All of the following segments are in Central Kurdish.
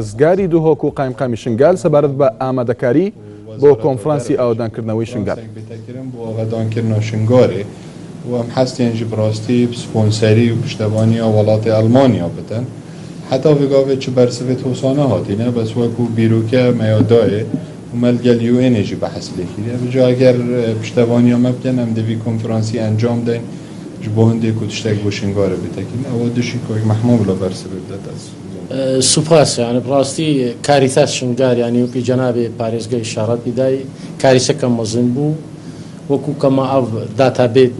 ڕزگاری دووهۆک و قایمقامی شنگال سەبارەت بە ئامادەکاری بۆ کۆنفرانسی ئاوادانکردنەوەی شنگال. بۆ ئاوادانکردنەوە شنگارێ و ئەم هەستیانجی بڕاستی سپۆنسەری و پشتەوانیە وڵاتی ئەڵمانیا بدەن حتا vegavê çi bersivê tosana hatîne bes wekû bîroke meyadayê û melgel UN jî behs lêkiriye bi ca eger piştevaniya me bikin em divî konferansî encam deyn ji bo hindê ku tiştek bo şingarê bitekin ew dişî ku mehma bila bersivê bidet ez. سوپاس yani براستی کاریتاس شنگار yani وکی جناب پارێزگای اشارات بدای کاریسەکە مەزن بوو وەکو کەمە ئەو داتابێت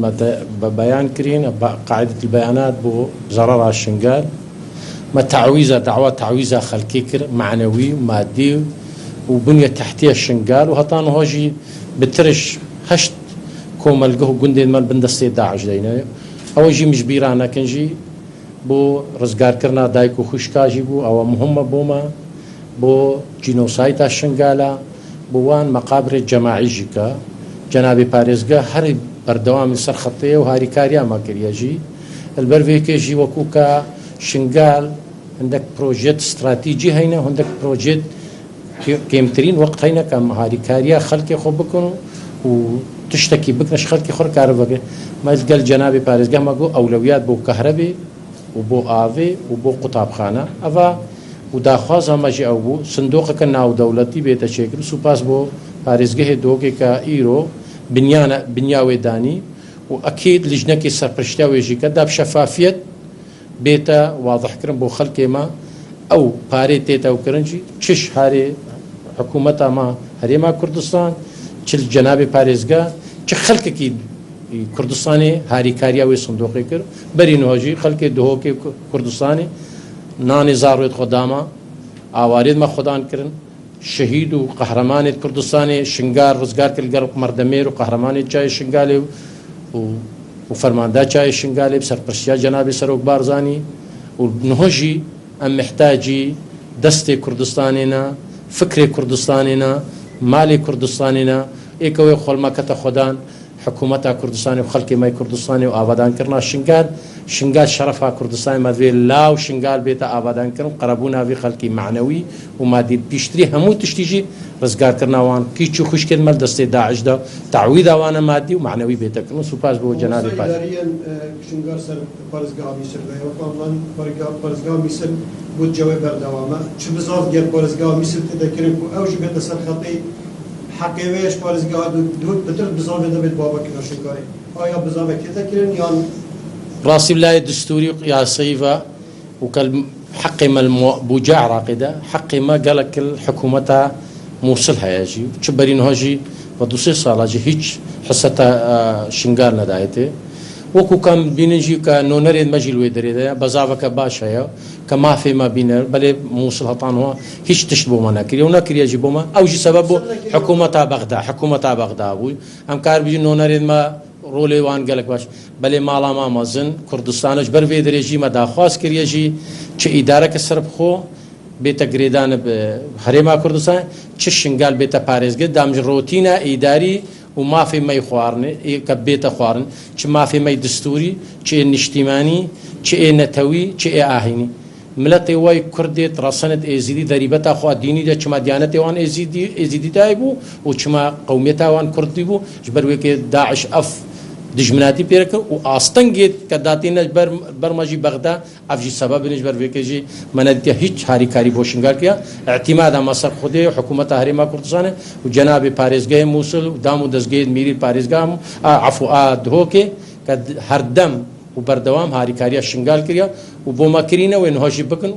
بە بەیان کرین قاعدة البيانات بۆ زەرەڕا شنگار ما تعويزة دعوة تعويزة خلقي كر معنوي مادي وبنية تحتية الشنقال وهطان هوجي بترش هشت كومل جهو جندي مال بندستي داعش دينا أوجي مش بيرانا كنجي بو رزقار كرنا دايكو خشكاجي بو أو مهمة بوما بو جينوسايتا الشنقالة بوان مقابر الجماعي جيكا جنابي باريزقا هري بردوام سر خطية وهاري كاريا ما كرياجي البرفيكي جي وكوكا شنقال عندك بروجيت استراتيجي هنا عندك بروجيت كيمترين وقت هنا كم هاري كاريا خلقي خو بكونوا وتشتكي بكنش خلقي خور كهرباء ما يلقى جنابي باريس ما جو اولويات بو كهرباء وبو افي وبو قطاب خانه افا وداخواز هم جي او بو صندوق كناو دولتي بيت شكل سوباس بو باريس جه دوكي كا ايرو بنياوي داني واكيد لجنه سربرشتاوي جي كدا بشفافيه بيتا واضح كرن بو خلقي ما او باري تيتا وكرنجي تشش هاري حكومتها ما هريما كردستان تشل جنابي باريزغا تش خلقي كردستاني هاري كاريا وي صندوقي كر برينو هجي خلقي دهوكي كردستاني ناني زارويت خداما اواريد ما خدان كرن شهيد وقهرمان كردستاني شنغار رزقار كل مردمير وقهرمان جاي شنغالي وفرماندا چای شنگالی بسرپرشتیا جناب سروک بارزانی ونهجي ام محتاجي دست كردستاننا فكر كردستاننا مالي كردستاننا ايكوي خلمكه خدان حكومتها كردستاني وخلقي ماي كردستاني وآبادان كرنا شنغال شرفها كردستاني مادوي لا وشنغال بيتا آبادان كرن قربونا في خلقي معنوي ومادي بيشتري همو تشتيجي رزقار كرنا وان كيتشو خشكل مال دستي داعش دا تعويضا وانا مادي ومعنوي بيتا كرن سوباس بو جنابي باس شنغال سر بارزگاه ميسر دا وقام بارزگاه ميسر بود جواب بردوامه چه بزاف گل بارزگاه ميسر تذكرن او جي بيتا سر خطي حقیقیش بارزگاه دود بتر بزاف ده بيت بابا كنا شكاري آیا بزاف كده كرن يان راسي بلاي دستوري قياسي وكل حقي ما بوجاع راقده حقي ما قالك الحكومة موصلها يجي تشبرين هاجي ودوسي صالاجي هيج حستا شنغال ندايته وكو كان بينجي كنونريد مجيل ويدريده بزافك باشا كما في ما بين بل موصل هطان هيش تشبو مناكري وناكري يجيبو ما او جي سببه حكومة بغداد ام كار بيجي نونريد ما رولي وان قالك باش بل مالا ما مازن كردستانش بر في دريجي ما داخواس كريجي تش اداره كسرب خو بيتا جريدان بحريما كردستان تش شنغال بيتا باريزغ دامج روتينا اداري وما في مي خوارن كبيت خوارن چ ما في مي دستوري چ اجتماعي چ نتوي چ اهيني ملتي واي كردي ترسنت ازيدي ضريبتا خو ديني ده چما ديانتي وان ازيدي دايبو وچما قوميتا وان كرديبو جبر ويك داعش اف دجمناتي بيرك واستنجد كداتين برمجي بغداد افجي سبب نجبر ويكجي منادي هيج هاري كاري بوشنغال كيا اعتماد مصر خدي حكومه هريما كردستان وجناب باريزغا موصل دامو دزغيد ميري باريزغا عفوا دهوكي كد هردم وبردوام هاري كاري شنغال كيا وبوما كرينا وين هوشي بكن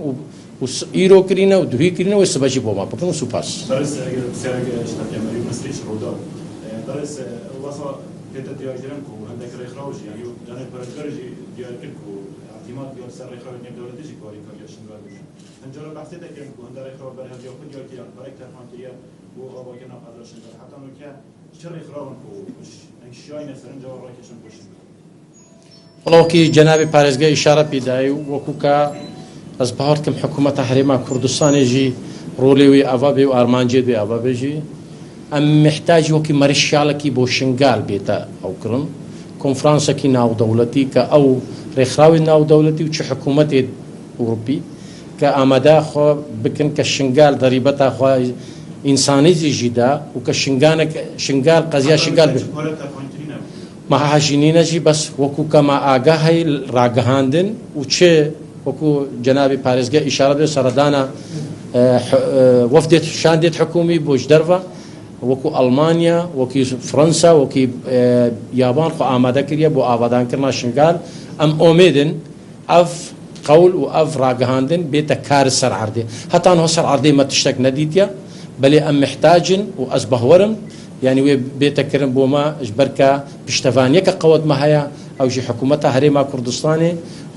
وإيرو كرينا ودهي كرينا وسبجي بوما بكن سوباس درس سيرك اشتكي مريم مسريش رودا درس وصل كده دياجرنكو عندك ريخراوج يعني جانب برجرجي دياركو اعتماد ديال سر ريخراوج نيم دولتي كوري كاريا شنغال هنجرا بحثي دكنكو عند ريخراوج برها ديال كل ديال كيان بريك ترفانتيه و ابا كنا قدر شنغال حتى انه كان شر ريخراوجكو مش شاين سرنجا وراكشن بوش والله كي جناب باريزغا اشاره بداي وكوكا از بهاركم حكومه تحريما كردستان يجي رولي افابي وارمانجي بي افابي ام محتاج وكي مرشالكي بو شنغال بيتا او كرن كونفرنسا كي ناو دولتي كا او رخراوي ناو دولتي وش حكومه اوروبي کە ئامادە خۆ بکن کە شنگال دەریبەتا خوا ئینسانی زیژیدا و کە شنگال قەزیا شنگال بێت مەحاژینینەجی بەس وەکو کەما ئاگا هەی ڕاگەهاندن و چێ وەکو جەنابی پارێزگای ئیشارە بێ سەردانە وەفدێت شاندێت حکومی بۆش دەرڤە وەکو ئەڵمانیا وەکی فرەنسا وەکی یابان خۆ ئامادە کردە بۆ ئاوادانکردنا شنگال ئەم ئۆمێدن ئەف قەول و ئەف ڕاگەهاندن بێتە کار سەر عەردێ هەتان هۆ سەر عەردەی مە تشتێک نەدیتە بەلێ ئەم محتاجن و ئەس بەهوەرم یعنی وێ بێتەکردن بۆ مە ژبەرکە پشتەوانیەکە قەوەتمە هەیە ئەوژی حکوومەتە هەرێما کوردستانێ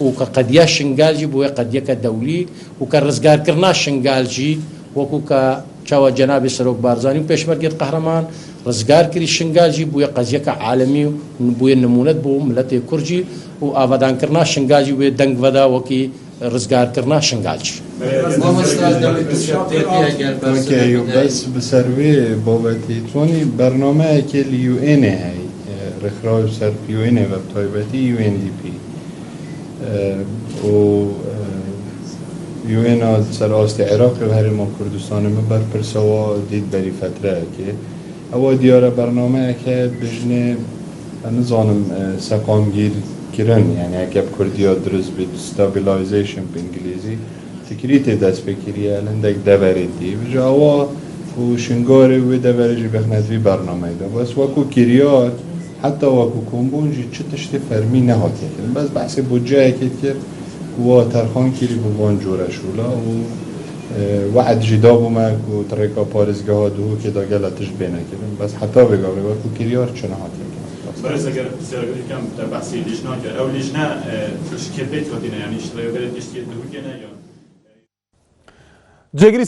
و کە قەدیا شنگالجی بۆیە قەدیەکە دەولی و کە ڕزگارکردنا شنگالجی وەکو کە چاوە جەنابی سەرۆک بارزانانی و پێشمەرگێت قەهرەمان ڕزگار کردی شنگالجی بووە قەزیەکە عالەمی و بووە نمونەت بۆ ملەتی کورجی و ئاوادانکردنا شنگالجی وێ دەنگ بەدا وەکی ڕزگارکردنا شنگالجی بس بسروی بابتی توانی برنامه که لیو اینه هی رخراج سر لیو اینه و تایبتی یو این دی پی و یو این سر آست عراق و هر ما کردستان بر پرسوا دید بری فتره که اوا دیاره برنامه که بجنه نظانم سقامگیر کرن یعنی اگه کردیا درست بید stabilization به انگلیزی تکریت دست بکریه لندک دوره دی بجا اوا و شنگاره و دوره جی بخندوی برنامه ده بس وکو کریار حتی وکو کمبونجی چه تشتی فرمی نهات کرد بس بحث بودجه کرد و ترخان کری بوان جوره شولا و وعد جدا بومک و ترکا پارزگاه ها دو که دا گلتش بینه کردن بس حتی بگاوه وکو کریار چه نهات کرد برای اگر سرگری کم در بحثی لیجنا کرد او لیجنا شکل بیت ودینه یعنی اشتراک برای دیشتی دو کنه یا جێگری